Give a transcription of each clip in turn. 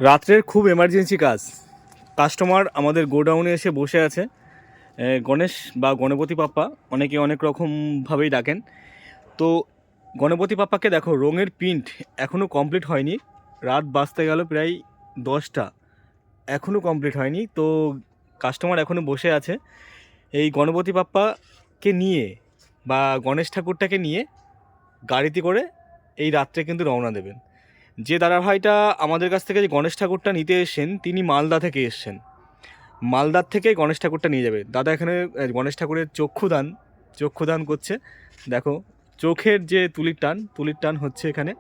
রাত্রের খুব এমার্জেন্সি কাজ। কাস্টমার আমাদের গোডাউনে এসে বসে আছে। গণেশ বা গণপতি পাপ্পা অনেকে অনেক রকমভাবেই ডাকেন। তো গণপতি পাপ্পাকে দেখো, রঙের প্রিন্ট এখনও কমপ্লিট হয়নি। রাত বাজতে গেল প্রায় 10টা, এখনও কমপ্লিট হয়নি। তো কাস্টমার এখনও বসে আছে। এই গণপতি পাপ্পাকে নিয়ে বা গণেশ ঠাকুরটাকে নিয়ে গাড়িতে করে এই রাত্রে কিন্তু রওনা দেবেন। যে দাদাভাইটা আমাদের কাছ থেকে যে গণেশ ঠাকুরটা নিতে এসেছেন, তিনি মালদা থেকে এসছেন। মালদার থেকে গণেশ ঠাকুরটা নিয়ে যাবে। দাদা এখানে গণেশ ঠাকুরের চক্ষুদান করছে। দেখো, চোখের যে তুলির টান হচ্ছে এখানে।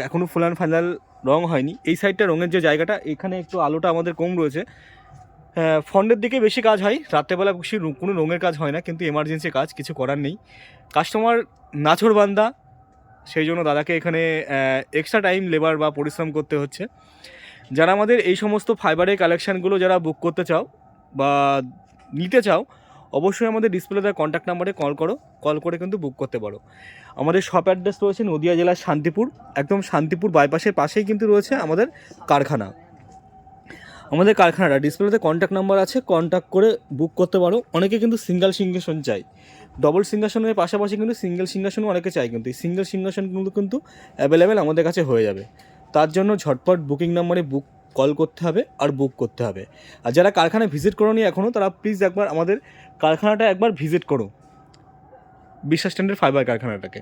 এখনও ফুল অ্যান্ড ফাইনাল রং হয়নি। এই সাইডটা রঙের যে জায়গাটা, এখানে একটু আলোটা আমাদের কম রয়েছে। ফন্ডের দিকে বেশি কাজ হয়, রাত্রেবেলা বেশি কোনো রঙের কাজ হয় না, কিন্তু এমার্জেন্সি কাজ, কিছু করার নেই। কাস্টমার নাছোড়বান্দা, সেই জন্য দাদাকে এখানে এক্সট্রা টাইম লেবার বা পরিশ্রম করতে হচ্ছে। যারা আমাদের এই সমস্ত ফাইবারের কালেকশানগুলো যারা বুক করতে চাও বা নিতে চাও, অবশ্যই আমাদের ডিসপ্লেতে কন্ট্যাক্ট নাম্বারে কল করে কিন্তু বুক করতে পারো। আমাদের শপ অ্যাড্রেস রয়েছে নদিয়া জেলার শান্তিপুর, একদম শান্তিপুর বাইপাসের পাশেই কিন্তু রয়েছে আমাদের কারখানা। আমাদের কারখানাটা ডিসপ্লেতে কন্ট্যাক্ট নাম্বার আছে, কন্ট্যাক্ট করে বুক করতে পারো। অনেকে কিন্তু সিঙ্গেল সিংহাসন চাই, ডবল সিংহাসনের পাশাপাশি কিন্তু সিঙ্গেল সিংহাসনও অনেকে চাই, কিন্তু এই সিঙ্গেল সিংহাসনগুলো কিন্তু অ্যাভেলেবেল আমাদের কাছে হয়ে যাবে। তার জন্য ঝটপট বুকিং নাম্বারে কল করতে হবে আর বুক করতে হবে। আর যারা কারখানায় ভিজিট করোনি এখনও, তারা প্লিজ একবার আমাদের কারখানাটা একবার ভিজিট করো, বিশ্বাস স্ট্যান্ডের ফাইবার কারখানাটাকে।